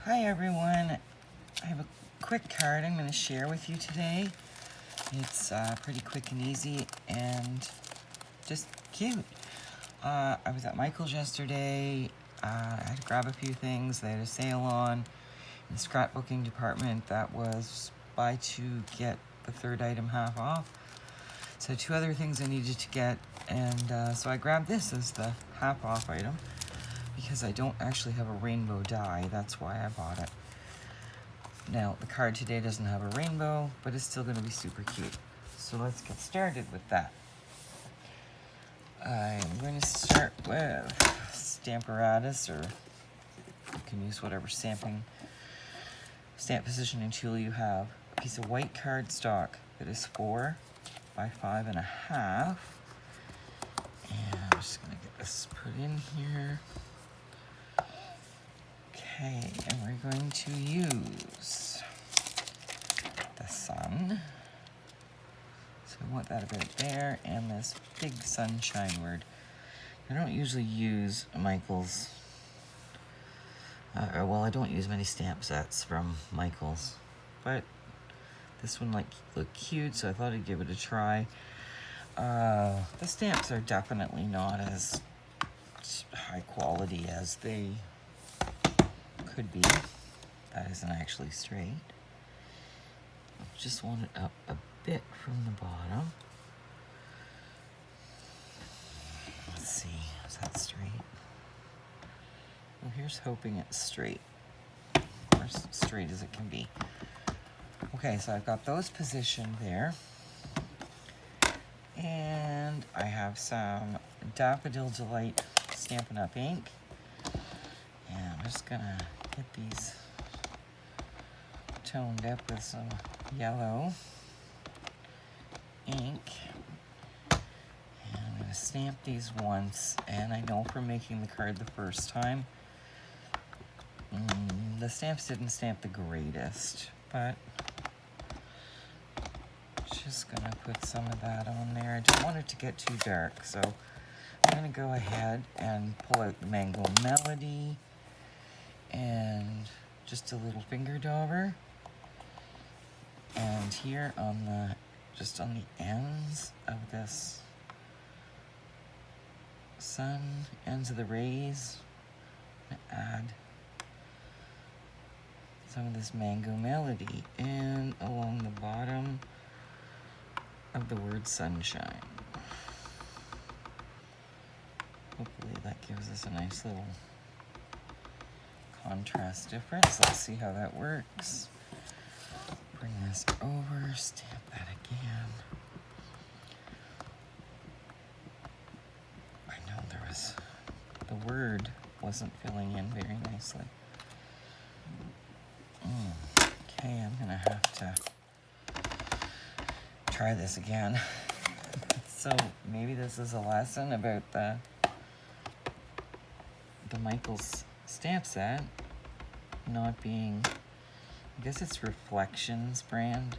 Hi everyone, I have a quick card I'm going to share with you today. It's pretty quick and easy and just cute. I was at Michael's yesterday. I had to grab a few things. They had a sale on in the scrapbooking department that was buy two, get the third item half off. So two other things I needed to get, and so I grabbed this as the half off item because I don't actually have a rainbow die. That's why I bought it. Now, the card today doesn't have a rainbow, but it's still going to be super cute. So let's get started with that. I'm going to start with Stamparatus, or you can use whatever stamp positioning tool you have. A piece of white cardstock that is 4 by 5.5. And I'm just going to get this put in here. Okay, and we're going to use the sun. So I want that about there, and this big sunshine word. I don't usually use Michael's, well, I don't use many stamp sets from Michael's, but this one looked cute, so I thought I'd give it a try. The stamps are definitely not as high quality as they could be. That isn't actually straight. Just want it up a bit from the bottom. Let's see, is that straight? Well, here's hoping it's straight, or as straight as it can be. Okay, so I've got those positioned there. And I have some Daffodil Delight Stampin' Up! Ink. And I'm just gonna get these toned up with some yellow ink. And I'm gonna stamp these once, and I know from making the card the first time, the stamps didn't stamp the greatest, but just gonna put some of that on there. I don't want it to get too dark, so I'm gonna go ahead and pull out the Mango Melody and just a little finger dauber. And here on just on the ends of this sun, ends of the rays, I'm gonna add some of this Mango Melody and along the bottom of the word sunshine. Hopefully that gives us a nice little contrast difference. Let's see how that works. Bring this over, stamp that again. I know the word wasn't filling in very nicely. Okay, I'm gonna have to try this again. So maybe this is a lesson about the Michael's stamp set not being, I guess it's Reflections brand,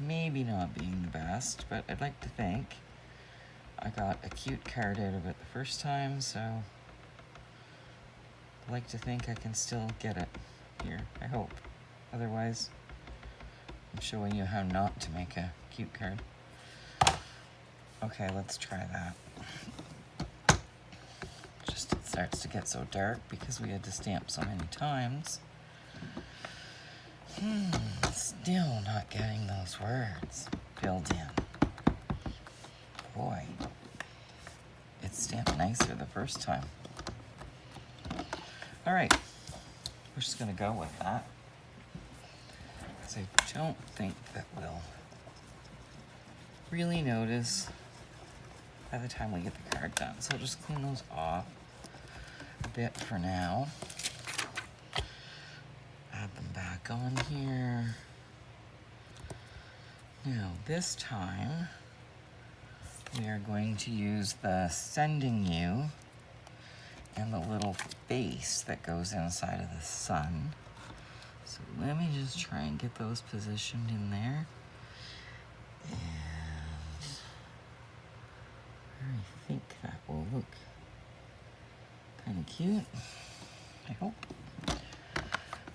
maybe not being the best, but I'd like to think I got a cute card out of it the first time, so I'd like to think I can still get it here, I hope. Otherwise, I'm showing you how not to make a cute card. Okay, let's try that. Just it starts to get so dark because we had to stamp so many times. Still not getting those words filled in. Boy, it stamped nicer the first time. All right, we're just gonna go with that, because I don't think that we'll really notice by the time we get the card done. So I'll just clean those off a bit for now. Add them back on here. Now this time, we are going to use the Sending You and the little face that goes inside of the sun. So let me just try and get those positioned in there. And I think that will look kind of cute, I hope.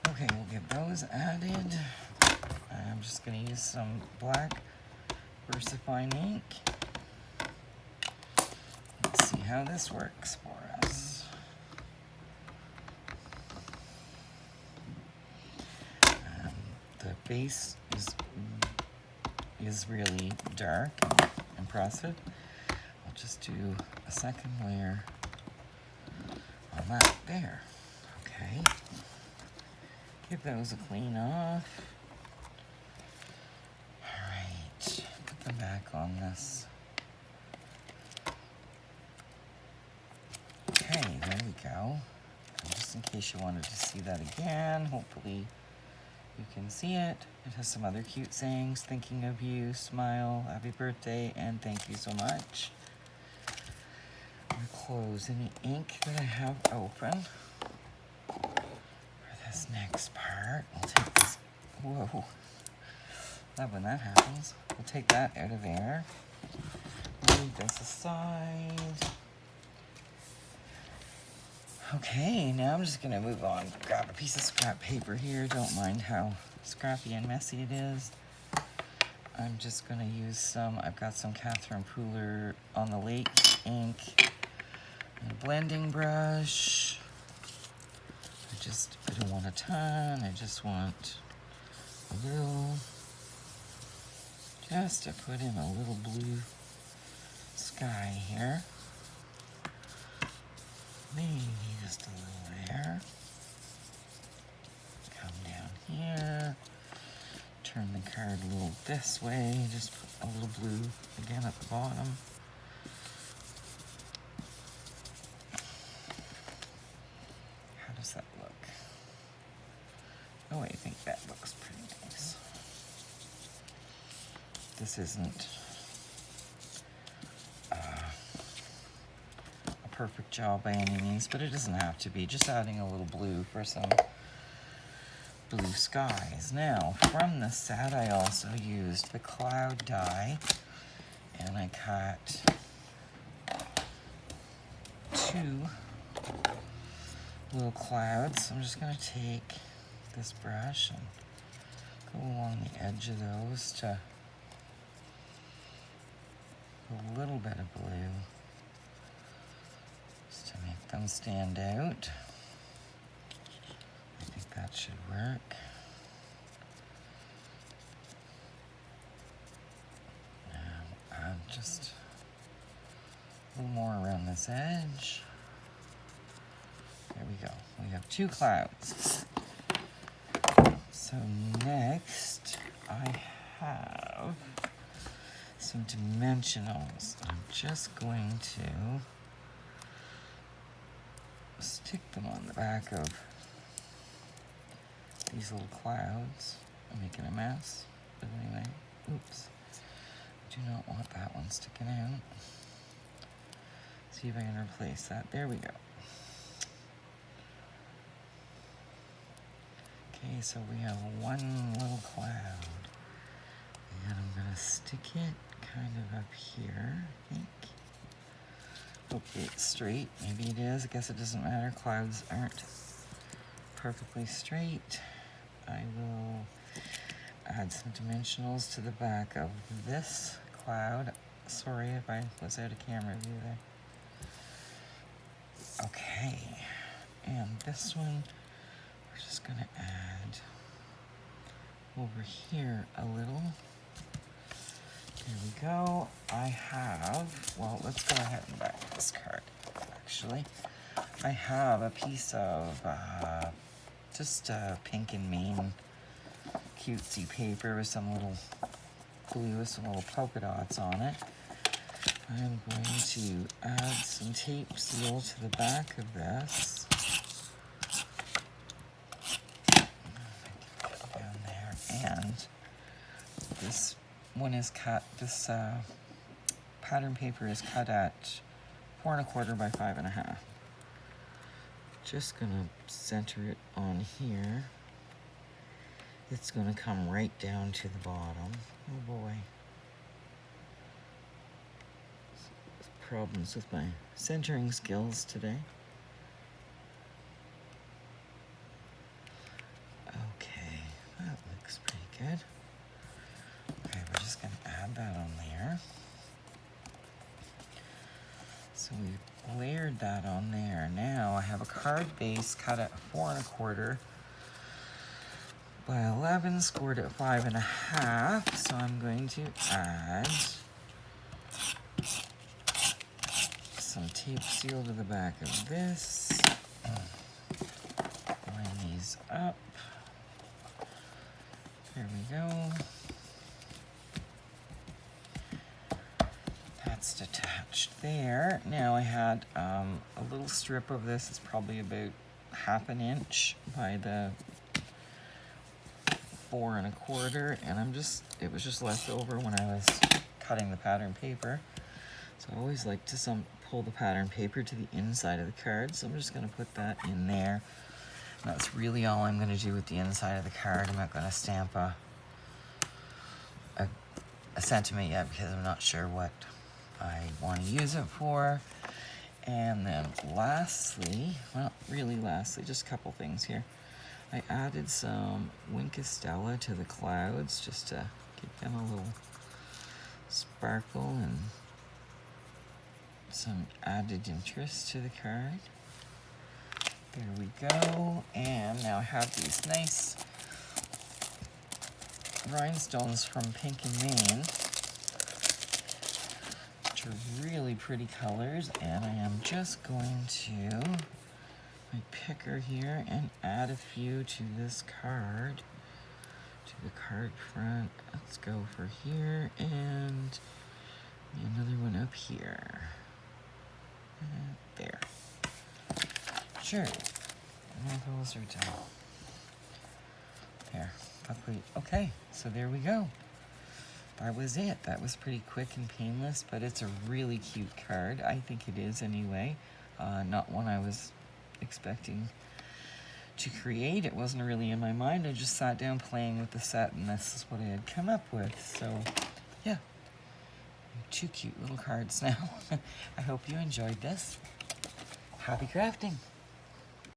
Okay, we'll get those added. I'm just going to use some black VersaFine ink. Let's see how this works for us. The base is really dark and impressive. I'll just do a second layer on that there. Okay. Give those a clean off. Alright, put them back on this. Okay, there we go. And just in case you wanted to see that again, hopefully you can see it. It has some other cute sayings. Thinking of you, smile, happy birthday, and thank you so much. I'm going to close any ink that I have open. For this next part, we'll take this, whoa, love when that happens. We'll take that out of there. Move this aside. Okay, now I'm just gonna move on. Grab a piece of scrap paper here. Don't mind how scrappy and messy it is. I'm just gonna use some, I've got some Catherine Pooler on the Lake ink and a blending brush. I don't want a ton, I just want a little, just to put in a little blue sky here. Maybe just a little there. Come down here. Turn the card a little this way. Just put a little blue again at the bottom. How does that look? Oh, I think that looks pretty nice. This isn't perfect job by any means, but it doesn't have to be. Just adding a little blue for some blue skies. Now, from the set, I also used the cloud die, and I cut 2 little clouds. I'm just going to take this brush and go along the edge of those to a little bit of blue, to make them stand out. I think that should work. Now add just a little more around this edge. There we go. We have 2 clouds. So next I have some dimensionals. I'm just going to stick them on the back of these little clouds. I'm making a mess, but anyway, oops. Do not want that one sticking out. See if I can replace that. There we go. Okay, so we have one little cloud. And I'm gonna stick it kind of up here, I think. Hopefully it's straight. Maybe it is. I guess it doesn't matter. Clouds aren't perfectly straight. I will add some dimensionals to the back of this cloud. Sorry if I was out of camera view there. Okay, and this one we're just gonna add over here a little. There we go. I have, well, let's go ahead and back this card, actually. I have a piece of just pink and main cutesy paper with some little glue with some little polka dots on it. I'm going to add some tape seal to the back of this. Down there. And this one is cut, this pattern paper is cut at 4 1/4 by 5 1/2. Just gonna center it on here. It's gonna come right down to the bottom. Oh boy. Problems with my centering skills today. good. Okay, we're just going to add that on there. So we layered that on there. Now I have a card base cut at 4 1/4 by 11, scored at 5 1/2. So I'm going to add some tape seal to the back of this. Line these up. There we go. That's detached there. Now I had a little strip of this. It's probably about 1/2 inch by the 4 1/4, and it was just left over when I was cutting the pattern paper. So I always like to pull the pattern paper to the inside of the card. So I'm just going to put that in there. And that's really all I'm going to do with the inside of the card. I'm not going to stamp a sentiment yet because I'm not sure what I want to use it for. And then lastly, well, really lastly, just a couple things here. I added some Wink of Stella to the clouds just to give them a little sparkle and some added interest to the card. There we go. And now I have these nice rhinestones from Pink and Main, which are really pretty colors, and I am just going to my picker here and add a few to this card, to the card front. Let's go for here and another one up here. There. Sure. And those are done. There. Buckwheat. Okay, so there we go. That was it. That was pretty quick and painless, but it's a really cute card. I think it is anyway. Not one I was expecting to create. It wasn't really in my mind. I just sat down playing with the set, and this is what I had come up with. So, yeah. 2 cute little cards now. I hope you enjoyed this. Happy crafting!